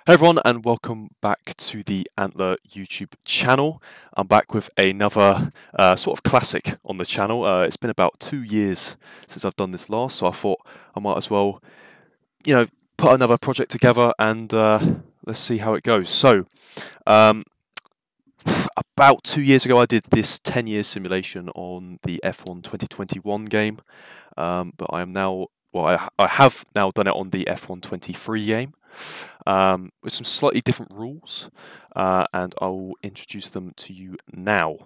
Hey everyone, and welcome back to the Antler YouTube channel. I'm back with another sort of classic on the channel. It's been about 2 years since I've done this last, so I thought I might as well, you know, put another project together and let's see how it goes. So, um, about 2 years ago, I did this 10-year simulation on the F1 2021 game, but I am now, well, I have now done it on the F1 23 game. With some slightly different rules, and I'll introduce them to you now.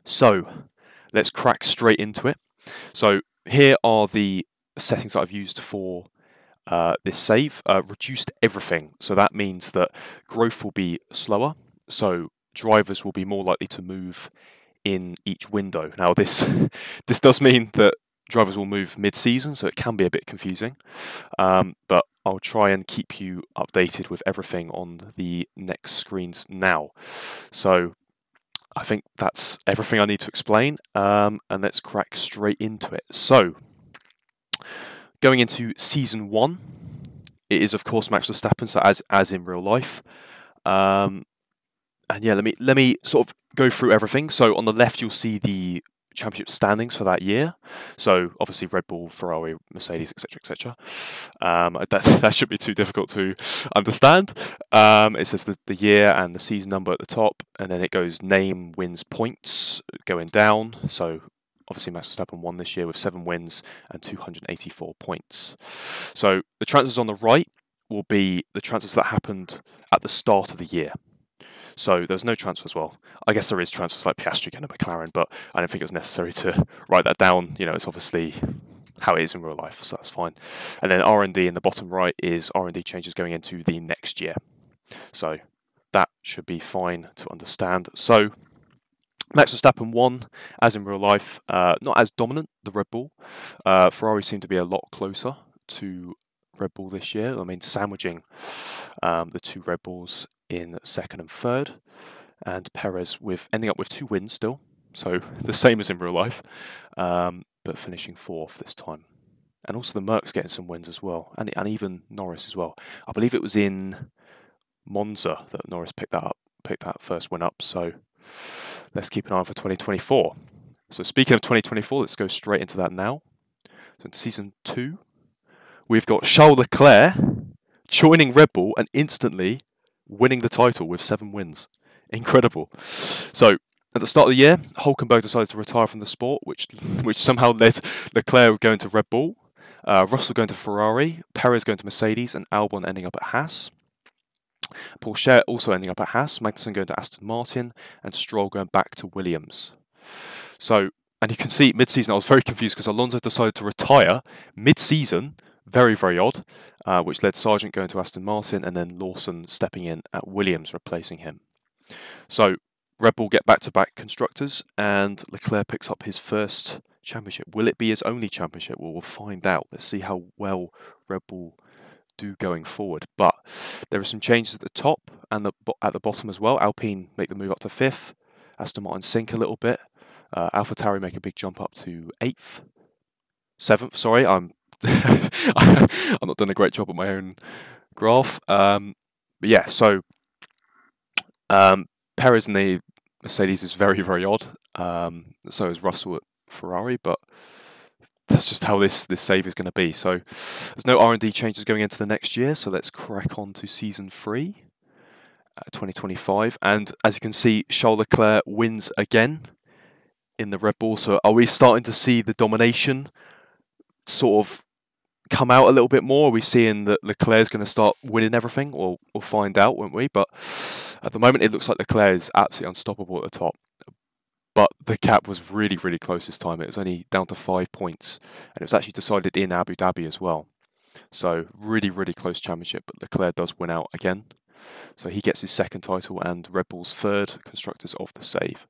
So let's crack straight into it. So here are the settings that I've used for this save. Reduced everything, so that means that growth will be slower, so drivers will be more likely to move in each window. Now this does mean that drivers will move mid-season, so it can be a bit confusing, but I'll try and keep you updated with everything on the next screens now. So I think that's everything I need to explain, and let's crack straight into it. So going into season 1, it is of course Max Verstappen, so as in real life. And yeah, let me sort of go through everything. So on the left, you'll see the championship standings for that year. So obviously Red Bull, Ferrari, Mercedes, etc., etc. That should be too difficult to understand. It says the year and the season number at the top, and then it goes name, wins, points going down. So obviously Max Verstappen won this year with 7 wins and 284 points. So the transfers on the right will be the transfers that happened at the start of the year. So there's no transfers. Well, I guess there is transfers like Piastri getting a McLaren, but I don't think it was necessary to write that down. You know, it's obviously how it is in real life, so that's fine. And then R&D in the bottom right is R&D changes going into the next year. So that should be fine to understand. So Max Verstappen won, as in real life, not as dominant, the Red Bull. Ferrari seemed to be a lot closer to Red Bull this year. I mean, sandwiching the two Red Bulls in second and third, and Perez with ending up with 2 wins still, so the same as in real life, but finishing 4th this time. And also the Mercs getting some wins as well, and even Norris as well. I believe it was in Monza that Norris picked that first win up. So let's keep an eye on for 2024. So speaking of 2024, let's go straight into that now. So in season 2, we've got Charles Leclerc joining Red Bull and instantly winning the title with 7 wins. Incredible. So at the start of the year, Hulkenberg decided to retire from the sport, which somehow led Leclerc going to Red Bull, Russell going to Ferrari, Perez going to Mercedes, and Albon ending up at Haas. Pourchaire also ending up at Haas, Magnussen going to Aston Martin, and Stroll going back to Williams. So, and you can see mid-season I was very confused because Alonso decided to retire mid-season. Very, very odd, which led Sargent going to Aston Martin and then Lawson stepping in at Williams, replacing him. So Red Bull get back-to-back constructors, and Leclerc picks up his first championship. Will it be his only championship? Well, we'll find out. Let's see how well Red Bull do going forward. But there are some changes at the top and at the bottom as well. Alpine make the move up to 5th. Aston Martin sink a little bit. AlphaTauri make a big jump up to 8th. 7th, sorry, I'm not doing a great job on my own graph. But yeah, so Perez in the Mercedes is very, very odd. So is Russell at Ferrari, but that's just how this save is going to be. So there's no R&D changes going into the next year. So let's crack on to season 3, 2025. And as you can see, Charles Leclerc wins again in the Red Bull. So are we starting to see the domination sort of come out a little bit more? Are we seeing that Leclerc's going to start winning everything? Well, we'll find out, won't we? But at the moment, it looks like Leclerc is absolutely unstoppable at the top. But the gap was really, really close this time. It was only down to 5 points, and it was actually decided in Abu Dhabi as well. So really, really close championship, but Leclerc does win out again. So he gets his 2nd title and Red Bull's 3rd constructors of the save.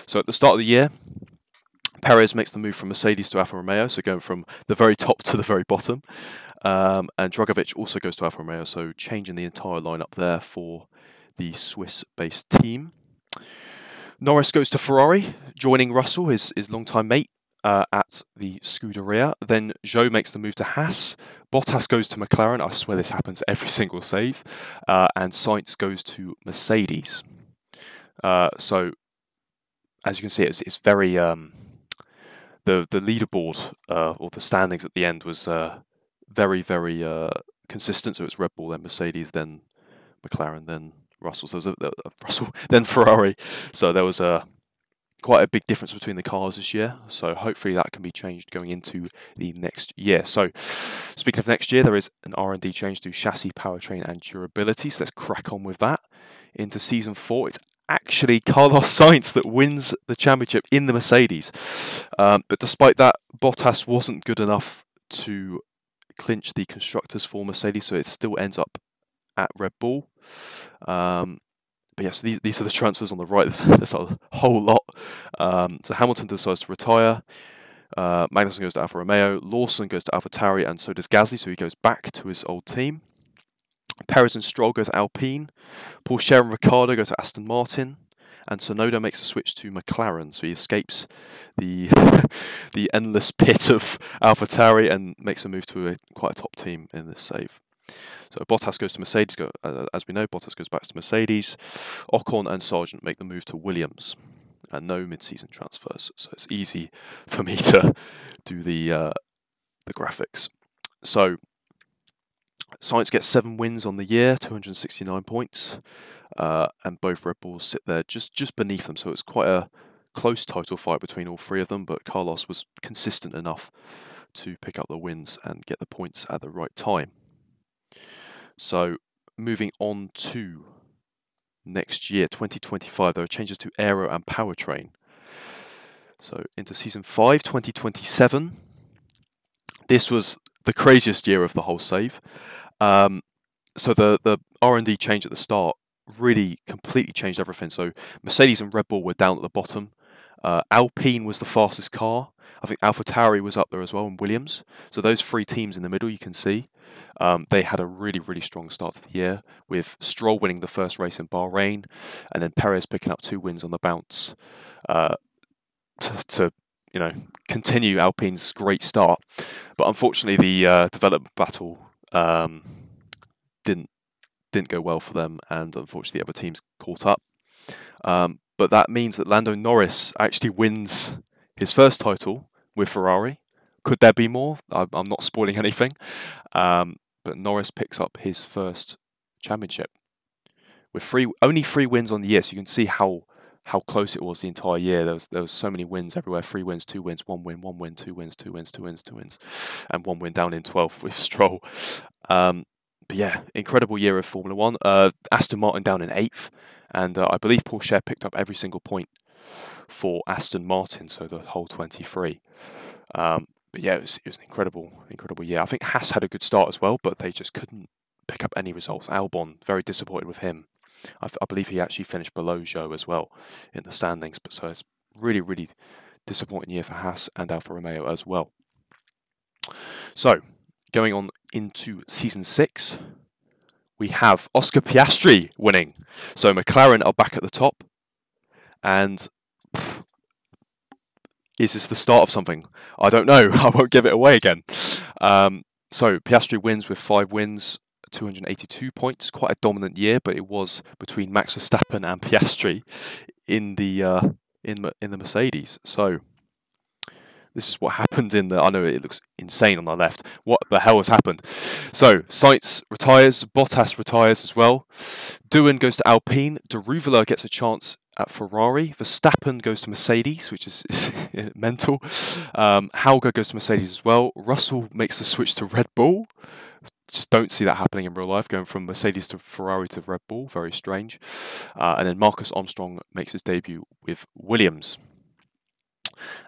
So at the start of the year, Perez makes the move from Mercedes to Alfa Romeo, so going from the very top to the very bottom. And Drugovich also goes to Alfa Romeo, so changing the entire lineup there for the Swiss-based team. Norris goes to Ferrari, joining Russell, his longtime mate. at the Scuderia. Then Zhou makes the move to Haas. Bottas goes to McLaren. I swear this happens every single save. And Sainz goes to Mercedes. So, as you can see, it's very... the leaderboard, or the standings at the end was very, very consistent. So it's Red Bull, then Mercedes, then McLaren, then Russell. So there was Russell, then Ferrari. So there was quite a big difference between the cars this year. So hopefully that can be changed going into the next year. So speaking of next year, there is an R&D change to chassis, powertrain, and durability. So let's crack on with that. Into season 4, it's actually Carlos Sainz that wins the championship in the Mercedes. But despite that, Bottas wasn't good enough to clinch the constructors for Mercedes, so it still ends up at Red Bull. But yes, these are the transfers on the right. There's a whole lot. So Hamilton decides to retire. Magnussen goes to Alfa Romeo. Lawson goes to AlphaTauri, and so does Gasly. So he goes back to his old team. Perez and Stroll go to Alpine. Pourchaire and Ricciardo go to Aston Martin. And Tsunoda makes a switch to McLaren, so he escapes the the endless pit of AlphaTauri and makes a move to quite a top team in this save. So Bottas goes to Mercedes. As we know, Bottas goes back to Mercedes. Ocon and Sargent make the move to Williams, and no mid-season transfers. So it's easy for me to do the graphics. So Sainz gets 7 wins on the year, 269 points, and both Red Bulls sit there just beneath them. So it's quite a close title fight between all 3 of them, but Carlos was consistent enough to pick up the wins and get the points at the right time. So moving on to next year, 2025, there are changes to aero and powertrain. So into season 5, 2027, this was the craziest year of the whole save. So the R&D change at the start really completely changed everything. So Mercedes and Red Bull were down at the bottom. Alpine was the fastest car. I think AlphaTauri was up there as well, and Williams. So those 3 teams in the middle, you can see, they had a really, really strong start to the year, with Stroll winning the first race in Bahrain, and then Perez picking up 2 wins on the bounce to continue Alpine's great start. But unfortunately, the development battle didn't go well for them, and unfortunately, the other teams caught up. But that means that Lando Norris actually wins his first title with Ferrari. Could there be more? I'm not spoiling anything. But Norris picks up his first championship with only 3 wins on the year. So you can see how close it was the entire year. There was so many wins everywhere. 3 wins, 2 wins, 1 win, 1 win, 2 wins, 2 wins, 2 wins, 2 wins, and 1 win down in 12th with Stroll. But yeah, incredible year of Formula 1. Aston Martin down in 8th, and I believe Pourchaire picked up every single point for Aston Martin, so the whole 23. But yeah, it was an incredible year. I think Haas had a good start as well, but they just couldn't pick up any results. Albon, very disappointed with him. I believe he actually finished below Zhou as well in the standings. But so it's really, really disappointing year for Haas and Alfa Romeo as well. So going on into season 6, we have Oscar Piastri winning. So McLaren are back at the top, and is this the start of something? I don't know. I won't give it away again. So Piastri wins with 5 wins, 282 points. Quite a dominant year, but it was between Max Verstappen and Piastri in the Mercedes. So this is what happened in the... I know it looks insane on the left. What the hell has happened? So Sainz retires. Bottas retires as well. Doohan goes to Alpine. De Ruyveler gets a chance at Ferrari. Verstappen goes to Mercedes, which is mental. Hauger goes to Mercedes as well. Russell makes the switch to Red Bull. Just don't see that happening in real life, going from Mercedes to Ferrari to Red Bull. Very strange. And then Marcus Armstrong makes his debut with Williams.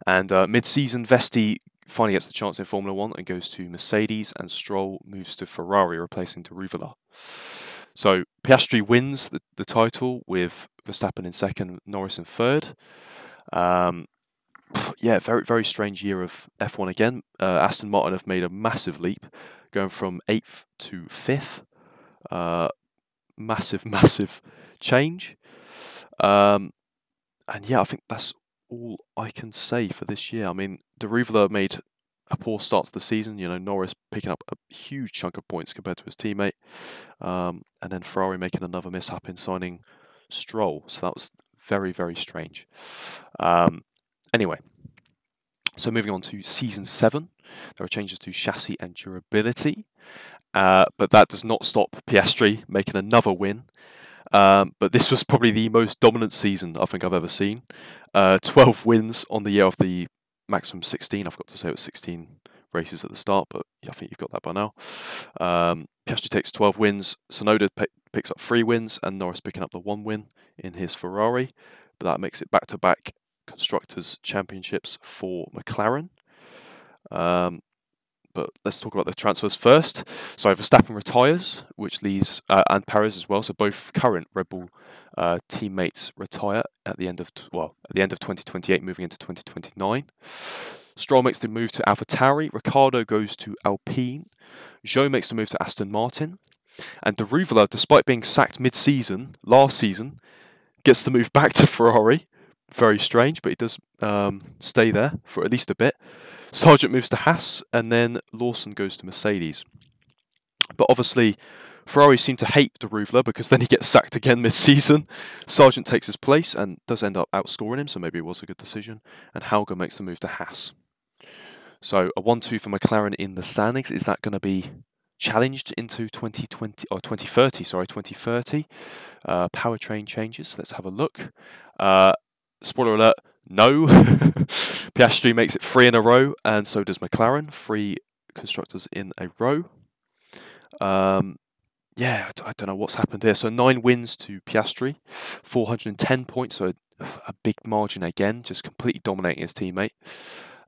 And mid-season, Vesti finally gets the chance in Formula 1 and goes to Mercedes, and Stroll moves to Ferrari, replacing De Ruyveler. So Piastri wins the title with Verstappen in 2nd, Norris in 3rd. Yeah, very, very strange year of F1 again. Aston Martin have made a massive leap, going from 8th to 5th. Massive, massive change. And yeah, I think that's all I can say for this year. I mean, Deruvla made a poor start to the season. You know, Norris picking up a huge chunk of points compared to his teammate, and then Ferrari making another mishap in signing Stroll. So that was very, very strange. Anyway, so moving on to Season 7, there are changes to chassis and durability, but that does not stop Piastri making another win. But this was probably the most dominant season I think I've ever seen. 12 wins on the year of the maximum 16. I forgot to say it was 16 races at the start, but I think you've got that by now. Piastri takes 12 wins, Tsunoda picks up 3 wins, and Norris picking up the 1 win in his Ferrari. But that makes it back-to-back Constructors' Championships for McLaren. But let's talk about the transfers first. So Verstappen retires, which leaves, and Perez as well. So both current Red Bull teammates retire at the end of 2028, moving into 2029. Stroll makes the move to AlphaTauri. Ricciardo goes to Alpine. Zhou makes the move to Aston Martin. And Deruvla, despite being sacked mid-season last season, gets the move back to Ferrari. Very strange, but he does stay there for at least a bit. Sargent moves to Haas, and then Lawson goes to Mercedes. But obviously, Ferrari seem to hate Deruvla because then he gets sacked again mid-season. Sargent takes his place and does end up outscoring him, so maybe it was a good decision. And Hauger makes the move to Haas. So a 1-2 for McLaren in the standings. Is that going to be challenged into 2030? Powertrain changes. Let's have a look. Spoiler alert, no. Piastri makes it 3 in a row, and so does McLaren. 3 constructors in a row. Yeah, I don't know what's happened here. So 9 wins to Piastri, 410 points, so a big margin again, just completely dominating his teammate.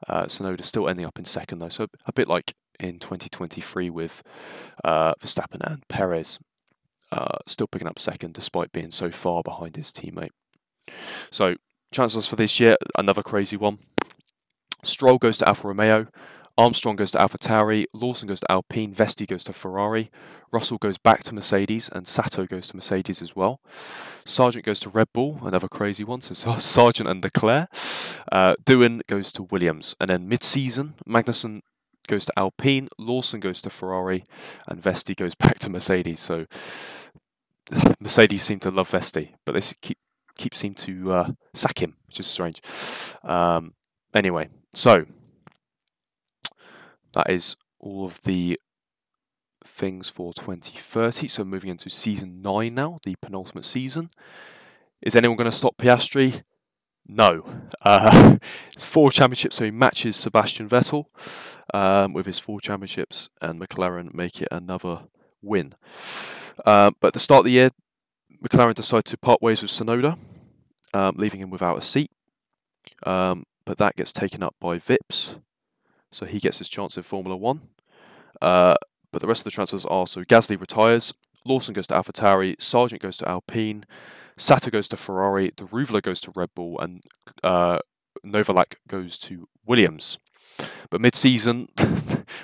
Tsunoda still ending up in second though, so a bit like in 2023 with Verstappen and Perez, still picking up second despite being so far behind his teammate. So transfers for this year, another crazy one. Stroll goes to Alfa Romeo, Armstrong goes to AlphaTauri, Lawson goes to Alpine, Vesti goes to Ferrari, Russell goes back to Mercedes, and Sato goes to Mercedes as well. Sargent goes to Red Bull, another crazy one, so Sargent and Leclerc. Doohan goes to Williams, and then mid-season, Magnussen goes to Alpine, Lawson goes to Ferrari, and Vesti goes back to Mercedes. So Mercedes seem to love Vesti, but they keep seem to sack him, which is strange. Anyway, so that is all of the things for 2030. So moving into season 9 now, the penultimate season. Is anyone going to stop Piastri? No. It's 4 championships, so he matches Sebastian Vettel with his 4 championships, and McLaren make it another win. But at the start of the year, McLaren decided to part ways with Tsunoda, leaving him without a seat. But that gets taken up by Vips, so he gets his chance in Formula 1. But the rest of the transfers are, so Gasly retires, Lawson goes to AlphaTauri, Sargent goes to Alpine, Sato goes to Ferrari, Deruvla goes to Red Bull, and Novalak goes to Williams. But mid-season,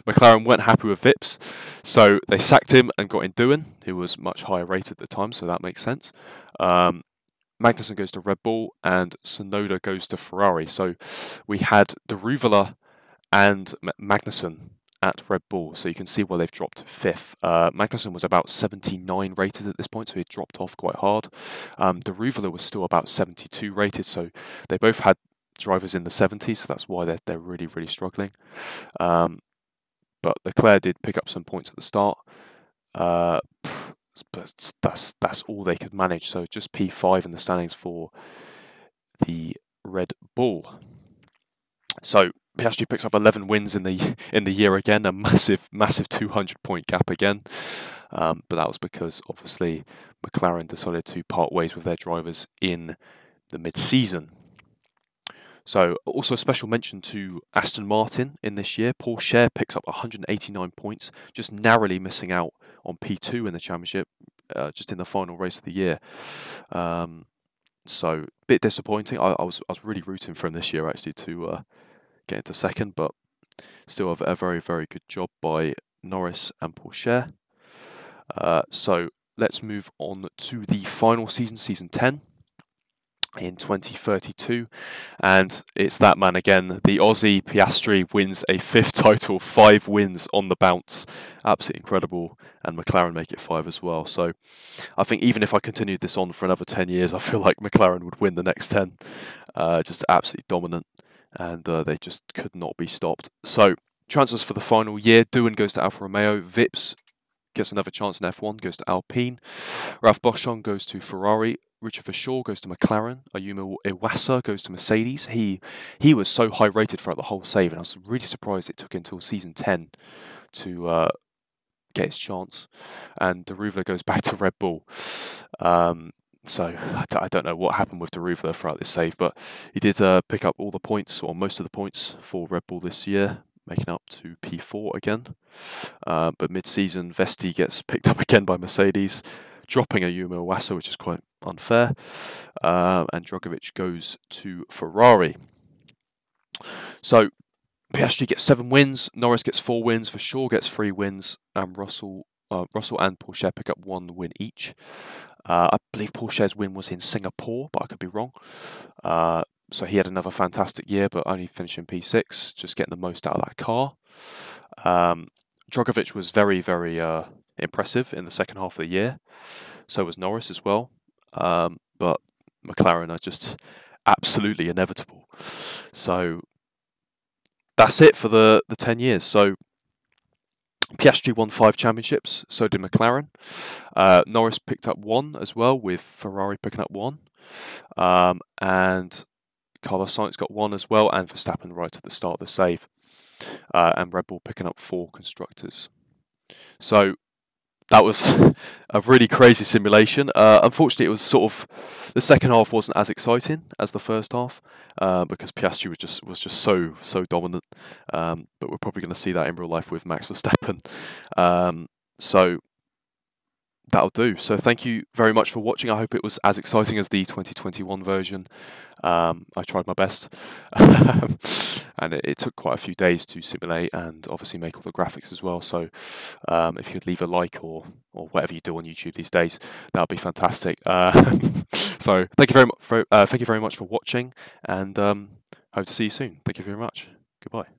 McLaren weren't happy with Vips, so they sacked him and got in Doohan, who was much higher rated at the time, so that makes sense. Magnussen goes to Red Bull, and Tsunoda goes to Ferrari. So we had Deruvla and Magnussen at Red Bull, so you can see why they've dropped 5th. Magnussen was about 79 rated at this point, so he dropped off quite hard. Deruvla was still about 72 rated, so they both had drivers in the 70s, so that's why they're really, really struggling. But Leclerc did pick up some points at the start, but that's all they could manage. So just P5 in the standings for the Red Bull. So Piastri picks up 11 wins in the year again, a massive 200-point gap again. But that was because obviously McLaren decided to part ways with their drivers in the mid-season. So also a special mention to Aston Martin in this year. Paul Scher picks up 189 points, just narrowly missing out on P2 in the championship, just in the final race of the year. So a bit disappointing. I was really rooting for him this year actually to get into second, but still a very, very good job by Norris and Paul Scher. So let's move on to the final season, season 10. in 2032, and it's that man again. The Aussie Piastri wins a 5th title, 5 wins on the bounce, absolutely incredible, and McLaren make it 5 as well. So I think even if I continued this on for another 10 years, I feel like McLaren would win the next 10. Just absolutely dominant, and they just could not be stopped. So transfers for the final year: Doohan goes to Alfa Romeo, Vips gets another chance in F1, goes to Alpine, Ralph Boschung goes to Ferrari, Richard Verschoor goes to McLaren, Ayumu Iwasa goes to Mercedes. He was so high rated throughout the whole save, and I was really surprised it took until season 10 to get his chance. And Daruvala goes back to Red Bull. So I don't know what happened with Daruvala throughout this save, but he did pick up all the points, or most of the points, for Red Bull this year, making up to P4 again. But mid-season, Vesti gets picked up again by Mercedes, dropping Ayumu Iwasa, which is quite unfair. And Drogovic goes to Ferrari. So Piastri gets 7 wins, Norris gets 4 wins, Verschoor gets 3 wins, and Russell and Pourchaire pick up 1 win each. I believe Pourchaire's win was in Singapore, but I could be wrong. So he had another fantastic year, but only finishing P6, just getting the most out of that car. Drogovic was very, very impressive in the second half of the year. So was Norris as well. But McLaren are just absolutely inevitable. So that's it for the 10 years. So Piastri won 5 championships, so did McLaren. Norris picked up 1 as well, with Ferrari picking up 1. And Carlos Sainz got 1 as well, and Verstappen right at the start of the save. And Red Bull picking up 4 constructors. So that was a really crazy simulation. Unfortunately, it was sort of, the second half wasn't as exciting as the first half, because Piastri was just so dominant. But we're probably going to see that in real life with Max Verstappen. So that'll do. So thank you very much for watching. I hope it was as exciting as the 2021 version. I tried my best. And it took quite a few days to simulate and obviously make all the graphics as well. So if you could leave a like or whatever you do on YouTube these days, that would be fantastic. So thank you very much for watching, and hope to see you soon. Thank you very much. Goodbye.